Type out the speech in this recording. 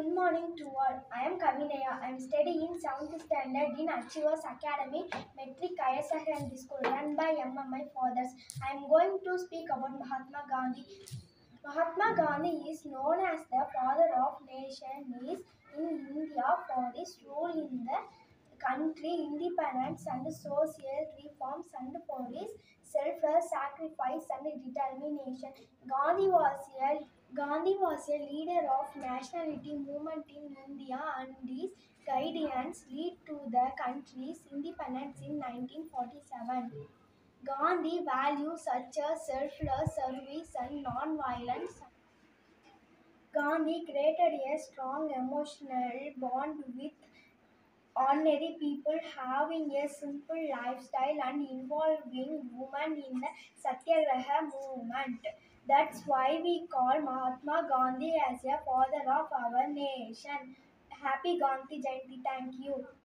Good morning to all. I am Kavinaya. I am studying 7th standard in Achievers Academy, Metric IS Secondary School, run by MMI Fathers. I am going to speak about Mahatma Gandhi. Mahatma Gandhi is known as the father of nations in India for his role in the country independence and social reforms and for his self-sacrifice and determination. Gandhi was a Gandhi was a leader of nationality movement in India and his guidance led to the country's independence in 1947. Gandhi values such as selfless service and non-violence. Gandhi created a strong emotional bond with ordinary people, having a simple lifestyle and involving women in the Satyagraha movement. That's why we call Mahatma Gandhi as a father of our nation. Happy Gandhi Jayanti. Thank you.